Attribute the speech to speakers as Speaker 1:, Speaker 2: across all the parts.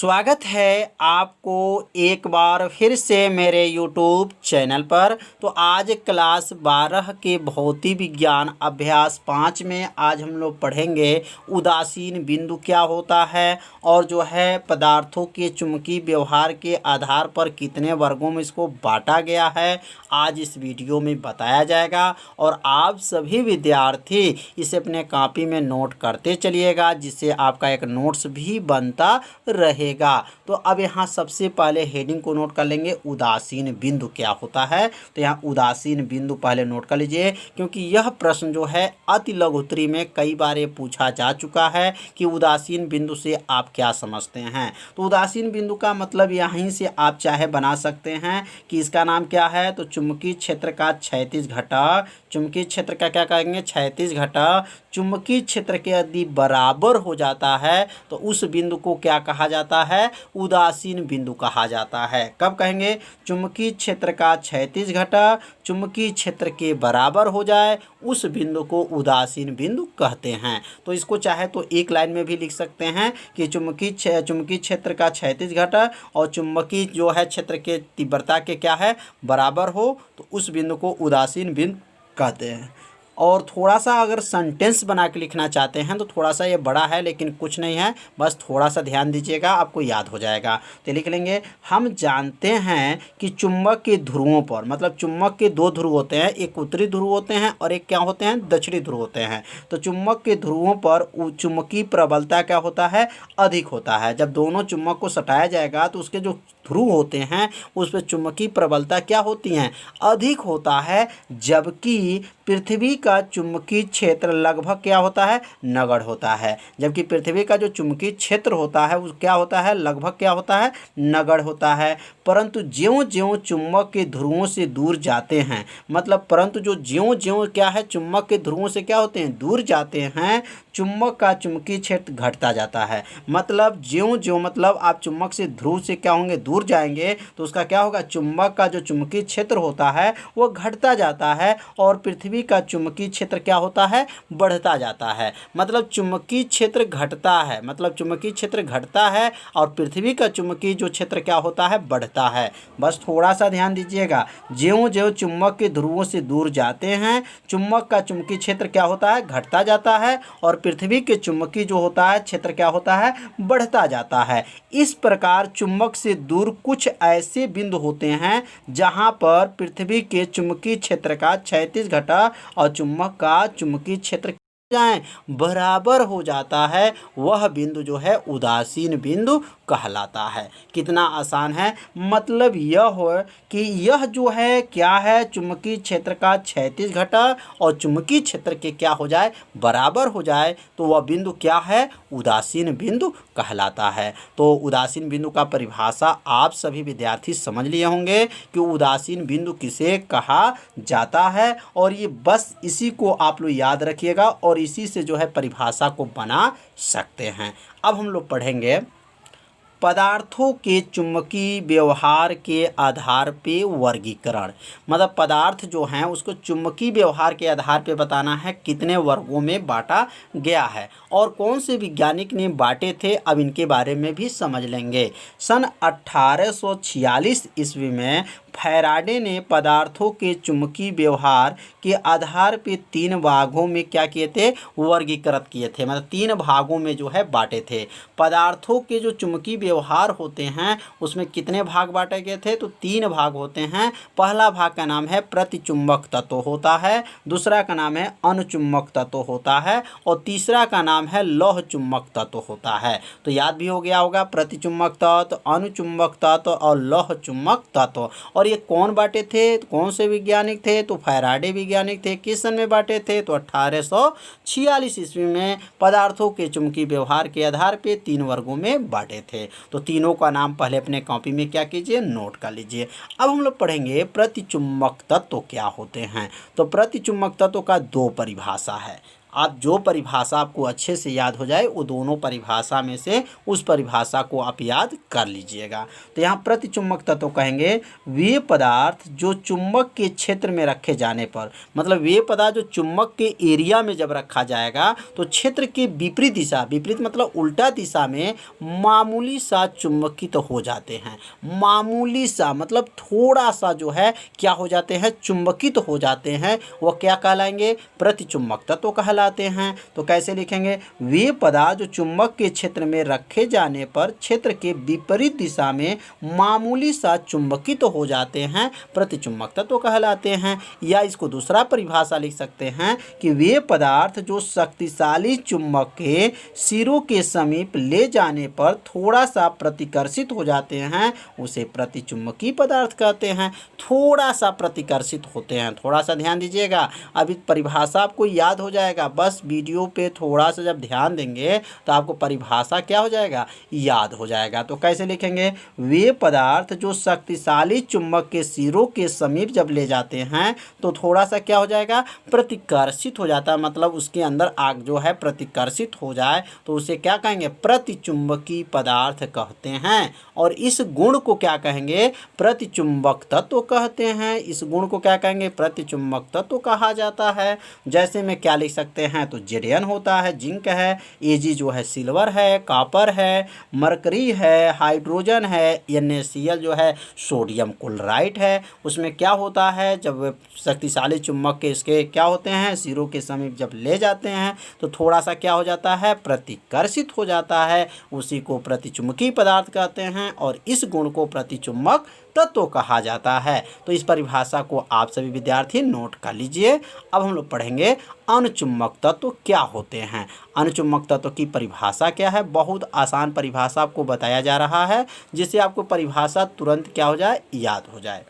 Speaker 1: स्वागत है आपको एक बार फिर से मेरे YouTube चैनल पर। तो आज क्लास 12 के भौतिक विज्ञान अभ्यास 5 में आज हम लोग पढ़ेंगे उदासीन बिंदु क्या होता है और जो है पदार्थों के चुंबकीय व्यवहार के आधार पर कितने वर्गों में इसको बांटा गया है, आज इस वीडियो में बताया जाएगा। और आप सभी विद्यार्थी इसे अपने कॉपी में नोट करते चलिएगा, जिससे आपका एक नोट्स भी बनता रहेगा। तो अब यहाँ सबसे पहले हेडिंग को नोट कर लेंगे, उदासीन बिंदु क्या होता है। तो यहाँ उदासीन बिंदु पहले नोट कर लीजिए, क्योंकि यह प्रश्न जो है अति लघुत्तरी में कई बार ये पूछा जा चुका है कि उदासीन बिंदु से आप क्या समझते हैं। तो उदासीन बिंदु का मतलब यहीं से आप चाहे बना सकते हैं कि इसका नाम क्या है। तो चुंबकीय क्षेत्र का क्षैतिज घटक, चुंबकीय क्षेत्र का क्या कहेंगे, क्षैतिज घटक चुंबकीय क्षेत्र के यदि बराबर हो जाता है तो उस बिंदु को क्या कहा जाता है, उदासीन बिंदु कहा जाता है। कब कहेंगे, चुंबकीय क्षेत्र का क्षैतिज घटक चुंबकीय क्षेत्र के बराबर हो जाए उस बिंदु को उदासीन बिंदु कहते हैं। तो इसको चाहे तो एक लाइन में भी लिख सकते हैं कि चुंबकीय क्षेत्र का क्षैतिज घटक और चुंबकीय जो है क्षेत्र के तीव्रता के क्या है, बराबर हो, तो उस बिंदु को उदासीन बिंदु कहते हैं। और थोड़ा सा अगर सेंटेंस बना के लिखना चाहते हैं तो थोड़ा सा ये बड़ा है, लेकिन कुछ नहीं है, बस थोड़ा सा ध्यान दीजिएगा, आपको याद हो जाएगा। तो लिख लेंगे, हम जानते हैं कि चुंबक के ध्रुवों पर, मतलब चुंबक के दो ध्रुव होते हैं, एक उत्तरी ध्रुव होते हैं और एक क्या होते हैं, दक्षिणी ध्रुव होते हैं। तो चुंबक के ध्रुवों पर चुंबकीय प्रबलता क्या होता है, अधिक होता है। जब दोनों चुंबक को सटाया जाएगा तो उसके जो ध्रुव होते हैं उस पर चुंबकीय प्रबलता क्या होती हैं, अधिक होता है। जबकि पृथ्वी का चुंबकीय क्षेत्र लगभग क्या होता है, नगण्य होता है। जबकि पृथ्वी का जो चुंबकीय क्षेत्र होता है वो क्या होता है, लगभग क्या होता है, नगण्य होता है। परंतु ज्यों-ज्यों चुंबक के ध्रुवों से दूर जाते हैं, मतलब परंतु जो ज्यों-ज्यों क्या है, चुंबक के ध्रुवों से क्या होते हैं, दूर जाते हैं, चुंबक का चुंबकीय क्षेत्र घटता जाता है। मतलब ज्यों-ज्यों, मतलब आप चुंबक से ध्रुव से क्या होंगे, दूर जाएंगे तो उसका क्या होगा, चुंबक का जो चुंबकीय क्षेत्र होता है वो घटता जाता है और पृथ्वी का चुंबकीय क्षेत्र क्या होता है, बढ़ता जाता है। मतलब चुंबकीय क्षेत्र घटता है, मतलब चुंबकीय क्षेत्र घटता है और पृथ्वी का चुंबकीय जो क्षेत्र क्या होता है, बढ़ता है। बस थोड़ा सा ध्यान दीजिएगा, ज्यों-ज्यों चुंबक के ध्रुवों से दूर जाते हैं चुंबक का चुंबकीय क्षेत्र क्या होता है, घटता जाता है और पृथ्वी के चुंबकीय जो होता है क्षेत्र क्या होता है, बढ़ता जाता है। इस प्रकार चुंबक से दूर कुछ ऐसे बिंदु होते हैं जहां पर पृथ्वी के चुंबकीय क्षेत्र का क्षैतिज घटक और चुंबक का चुंबकीय क्षेत्र जाएं बराबर हो जाता है, वह बिंदु जो है उदासीन बिंदु कहलाता है। कितना आसान है। मतलब यह हो कि यह जो है क्या है, चुंबकीय क्षेत्र का क्षैतिज घटक और चुंबकीय क्षेत्र के क्या हो जाए, बराबर हो जाए, तो वह बिंदु क्या है, उदासीन बिंदु कहलाता है। तो उदासीन बिंदु का परिभाषा आप सभी विद्यार्थी समझ लिए होंगे कि उदासीन बिंदु किसे कहा जाता है। और ये बस इसी को आप लोग याद रखिएगा और इसी से जो है परिभाषा को बना सकते हैं। अब हम लोग पढ़ेंगे पदार्थों के चुंबकीय व्यवहार के आधार पे वर्गीकरण। मतलब पदार्थ जो हैं उसको चुंबकीय व्यवहार के आधार पे बताना है कितने वर्गों में बांटा गया है और कौन से वैज्ञानिक ने बांटे थे, अब इनके बारे में भी समझ लेंगे। सन 1846 ईस्वी में फैराडे ने पदार्थों के चुंबकीय व्यवहार के आधार पे 3 भागों में क्या किए थे, वर्गीकृत किए थे। मतलब 3 भागों में जो है बांटे थे। पदार्थों के जो चुंबकीय व्यवहार होते हैं उसमें कितने भाग बांटे गए थे, तो 3 भाग होते हैं। पहला भाग का नाम है प्रतिचुंबक तत्व होता है, दूसरा का नाम है अनुचुंबक तत्व होता है और तीसरा का नाम है लौह चुंबक तत्व होता है। तो याद भी हो गया होगा, प्रतिचुंबक तत्व, अनुचुंबक तत्व और लौह चुंबक तत्व। और ये कौन बांटे थे, कौन से वैज्ञानिक थे, तो फैराडे वैज्ञानिक थे। किस सन में बांटे थे, तो 1846 ईस्वी में पदार्थों के चुंबकीय व्यवहार के आधार पे 3 वर्गों में बांटे थे। तो तीनों का नाम पहले अपने कॉपी में क्या कीजिए, नोट कर लीजिए। अब हम लोग पढ़ेंगे प्रतिचुंबक तत्व क्या होते हैं। तो प्रतिचुंबक तत्व का 2 परिभाषा है। आप जो परिभाषा आपको अच्छे से याद हो जाए वो दोनों परिभाषा में से उस परिभाषा को आप याद कर लीजिएगा। तो यहाँ प्रतिचुंबक तत्व कहेंगे वे पदार्थ जो चुंबक के क्षेत्र में रखे जाने पर, मतलब वे पदार्थ जो चुंबक के एरिया में जब रखा जाएगा तो क्षेत्र के विपरीत दिशा, विपरीत मतलब उल्टा दिशा में मामूली सा चुंबकित हो जाते हैं। मामूली सा मतलब थोड़ा सा जो है क्या हो जाते हैं, चुंबकित हो जाते हैं, वह क्या कहलाएंगे, प्रतिचुंबक तत्व कहलाते हैं। तो कैसे लिखेंगे, वे पदार्थ जो चुंबक के क्षेत्र में रखे जाने पर क्षेत्र के विपरीत दिशा में मामूली सा चुंबकित हो जाते हैं, प्रतिचुंबक तत्व कहलाते हैं। या इसको दूसरा परिभाषा लिख सकते हैं कि वे पदार्थ जो शक्तिशाली चुंबक के सिरों के समीप ले जाने पर थोड़ा सा प्रतिकर्षित हो जाते हैं, उसे प्रतिचुंबकीय पदार्थ कहते हैं। थोड़ा सा प्रतिकर्षित होते हैं, थोड़ा सा ध्यान दीजिएगा, अभी परिभाषा आपको याद हो जाएगा, बस वीडियो पे थोड़ा सा जब ध्यान देंगे तो आपको परिभाषा क्या हो जाएगा, याद हो जाएगा। तो कैसे लिखेंगे, वे पदार्थ जो शक्तिशाली चुंबक के सिरों के समीप जब ले जाते हैं तो थोड़ा सा क्या हो जाएगा, प्रतिकर्षित हो जाता है, मतलब उसके अंदर आग जो है प्रतिकर्षित हो जाए तो उसे क्या कहेंगे, प्रतिचुंबकीय पदार्थ कहते हैं। और इस गुण को क्या कहेंगे, प्रतिचुंबक तत्व कहते हैं। इस गुण को क्या कहेंगे, प्रतिचुंबक तत्व कहा जाता है। जैसे में क्या लिख सकते हैं, तो Zn होता है जिंक है, Ag जो है सिल्वर है, कॉपर है, मरकरी है, हाइड्रोजन है, NaCl जो है सोडियम क्लोराइड है। उसमें क्या होता है, जब शक्तिशाली चुंबक के इसके क्या होते हैं, सिरों के समीप जब ले जाते हैं तो थोड़ा सा क्या हो जाता है, प्रतिकर्षित हो जाता है, उसी को प्रतिचुंबकीय पदार्थ कहते हैं और इस गुण को प्रतिचुंबक तत्व कहा जाता है। तो इस परिभाषा को आप सभी विद्यार्थी नोट कर लीजिए। अब हम लोग पढ़ेंगे अनुचुंबक तत्व क्या होते हैं। अनुचुंबक तत्व की परिभाषा क्या है, बहुत आसान परिभाषा आपको बताया जा रहा है जिससे आपको परिभाषा तुरंत क्या हो जाए, याद हो जाए।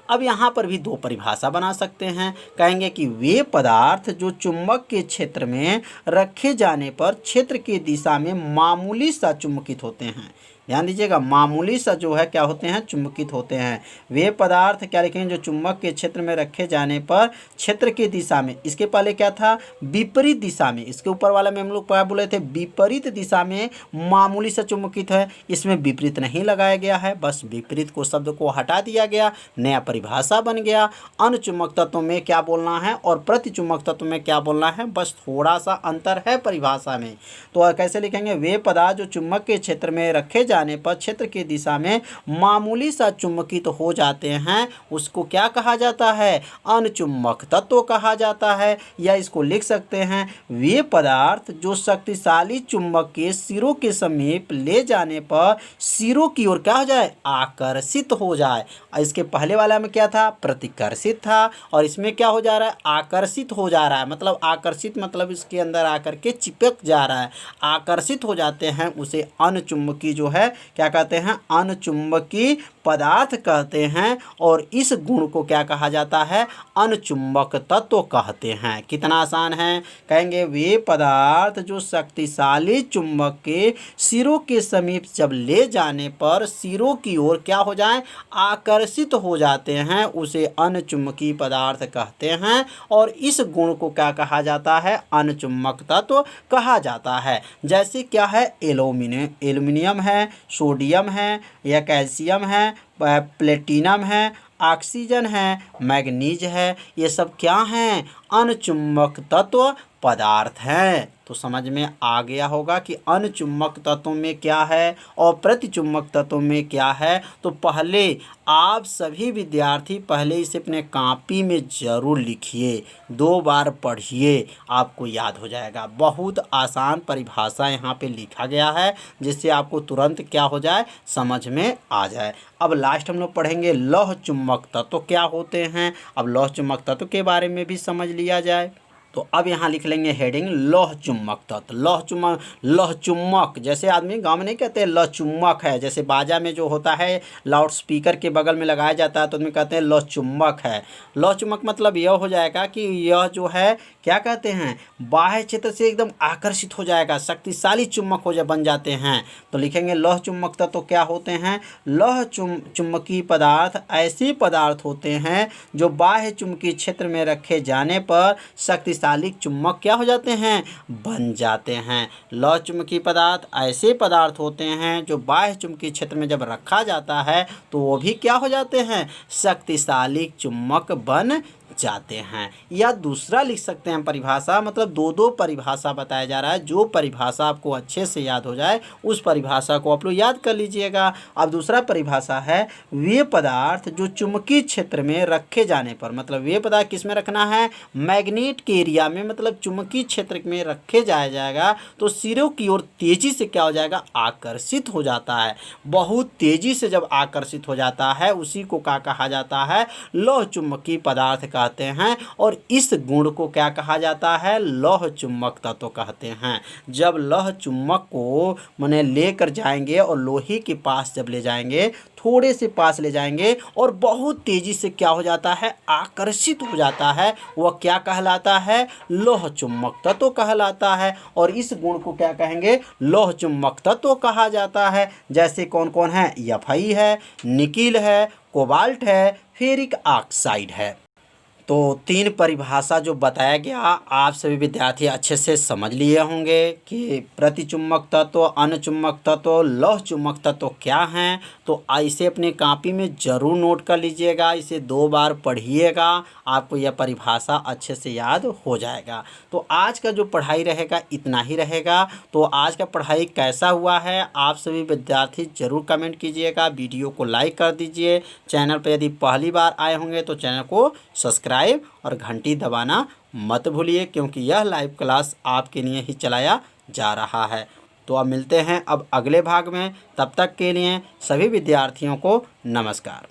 Speaker 1: अब यहाँ पर भी दो परिभाषा बना सकते हैं, कहेंगे कि वे पदार्थ जो चुंबक के क्षेत्र में रखे जाने पर क्षेत्र की दिशा में मामूली सा चुंबकित होते हैं। ध्यान दीजिएगा, मामूली सा जो है क्या होते हैं, चुंबकित होते हैं। वे पदार्थ क्या लिखेंगे, जो चुंबक के क्षेत्र में रखे जाने पर क्षेत्र की दिशा में, इसके पहले क्या था, विपरीत दिशा में, इसके ऊपर वाला में हम लोग क्या बोले थे, विपरीत दिशा में मामूली सा चुंबकित है। इसमें विपरीत नहीं लगाया गया है, बस विपरीत को शब्द को हटा दिया गया, नया परिभाषा बन गया। अनुचुंबक तत्व में क्या बोलना है और प्रतिचुंबक तत्व में क्या बोलना है, बस थोड़ा सा अंतर है परिभाषा में। तो कैसे लिखेंगे, वे पदार्थ जो चुंबक के क्षेत्र में रखे जाने पर क्षेत्र की दिशा में मामूली सा चुंबकित हो जाते हैं, उसको क्या कहा जाता है, अनुचुंबक तत्व कहा जाता है। या इसको लिख सकते हैं, वे पदार्थ जो शक्तिशाली चुंबक के सिरों के समीप ले जाने पर सिरों की ओर क्या हो जाए, आकर्षित हो जाए। इसके पहले वाला में क्या था, प्रतिकर्षित था, और इसमें क्या हो जा रहा है, आकर्षित हो जा रहा है। मतलब आकर्षित मतलब इसके अंदर आकर के चिपक जा रहा है, आकर्षित हो जाते हैं, उसे अनुचुंबकीय जो है क्या कहते हैं, अनुचुंबकीय पदार्थ कहते हैं। और इस गुण को क्या कहा जाता है, अनुचुंबक तत्व कहते हैं। कितना आसान है, कहेंगे वे पदार्थ जो शक्तिशाली चुंबक के सिरों के समीप जब ले जाने पर सिरों की ओर क्या हो जाए, आकर्षित हो जाते हैं, उसे अनुचुंबकीय पदार्थ कहते हैं। और इस गुण को क्या कहा जाता है, अनुचुंबक तत्व कहा जाता है। जैसे क्या है, एल्युमिनियम है, सोडियम है, या कैल्शियम है, प्लेटिनम है, ऑक्सीजन है, मैग्नीज है, ये सब क्या हैं, अनुचुंबक तत्व पदार्थ हैं। तो समझ में आ गया होगा कि अनुचुंबक तत्वों में क्या है और प्रतिचुंबक तत्वों में क्या है। तो पहले आप सभी विद्यार्थी पहले इसे अपने कॉपी में ज़रूर लिखिए, 2 बार पढ़िए, आपको याद हो जाएगा। बहुत आसान परिभाषा यहाँ पे लिखा गया है जिससे आपको तुरंत क्या हो जाए, समझ में आ जाए। अब लास्ट हम लोग पढ़ेंगे लौह चुंबक तत्व क्या होते हैं। अब लौह चुंबक तत्व के बारे में भी समझ लिया जाए। तो अब यहाँ लिख लेंगे हेडिंग लौह चुंबक तत्व। लौह चुम्बक, जैसे आदमी गांव में नहीं कहते लौह चुम्बक है, जैसे बाजा में जो होता है लाउड स्पीकर के बगल में लगाया जाता है तो उसमें कहते हैं लौह चुम्बक है। लौह चुम्बक मतलब यह हो जाएगा कि यह जो है क्या कहते हैं, बाह्य क्षेत्र से एकदम आकर्षित हो जाएगा, शक्तिशाली चुम्बक हो बन जाते हैं। तो लिखेंगे लौह चुंबक तत्व क्या होते हैं। लौह चुंबकीय पदार्थ ऐसे पदार्थ होते हैं जो बाह्य चुंबकीय क्षेत्र में रखे जाने पर शक्तिशाली शक्तिशाली चुम्बक क्या हो जाते हैं, बन जाते हैं। लौह चुम्बकीय पदार्थ ऐसे पदार्थ होते हैं जो बाह्य चुंबकीय क्षेत्र में जब रखा जाता है तो वो भी क्या हो जाते हैं, शक्तिशाली चुम्बक बन जाते हैं। या दूसरा लिख सकते हैं परिभाषा, मतलब दो दो परिभाषा बताया जा रहा है। जो परिभाषा आपको अच्छे से याद हो जाए उस परिभाषा को आप लोग याद कर लीजिएगा। अब दूसरा परिभाषा है वे पदार्थ जो चुंबकीय क्षेत्र में रखे जाने पर, मतलब वे पदार्थ किस में रखना है, मैग्नेट के एरिया में, मतलब चुंबकीय क्षेत्र में रखे जाएगा तो सिरों की ओर तेजी से क्या हो जाएगा, आकर्षित हो जाता है। बहुत तेजी से जब आकर्षित हो जाता है उसी को क्या कहा जाता है, लौह चुंबकीय पदार्थ कहते हैं। और इस गुण को क्या कहा जाता है, लौह चुंबक तत्व कहते हैं। जब लौह चुंबक को माने लेकर जाएंगे और लोहे के पास जब ले जाएंगे, थोड़े से पास ले जाएंगे और बहुत तेजी से क्या हो जाता है, आकर्षित हो जाता है, वह क्या कहलाता है, लौह चुंबक तत्व कहलाता है। और इस गुण को क्या कहेंगे, लौह चुंबक तत्व कहा जाता है। जैसे कौन कौन है, एफई है, निकिल है, कोबाल्ट है, फेरिक ऑक्साइड है। तो तीन परिभाषा जो बताया गया आप सभी विद्यार्थी अच्छे से समझ लिए होंगे कि प्रतिचुम्बक तत्व, अनुचुम्बक तत्व, लौह चुम्बक तत्व क्या हैं। तो इसे अपने कॉपी में ज़रूर नोट कर लीजिएगा, इसे 2 बार पढ़िएगा, आपको यह परिभाषा अच्छे से याद हो जाएगा। तो आज का जो पढ़ाई रहेगा इतना ही रहेगा। तो आज का पढ़ाई कैसा हुआ है आप सभी विद्यार्थी ज़रूर कमेंट कीजिएगा, वीडियो को लाइक कर दीजिए। चैनल पर यदि पहली बार आए होंगे तो चैनल को सब्सक्राइब और घंटी दबाना मत भूलिए, क्योंकि यह लाइव क्लास आपके लिए ही चलाया जा रहा है। तो अब मिलते हैं अब अगले भाग में, तब तक के लिए सभी विद्यार्थियों को नमस्कार।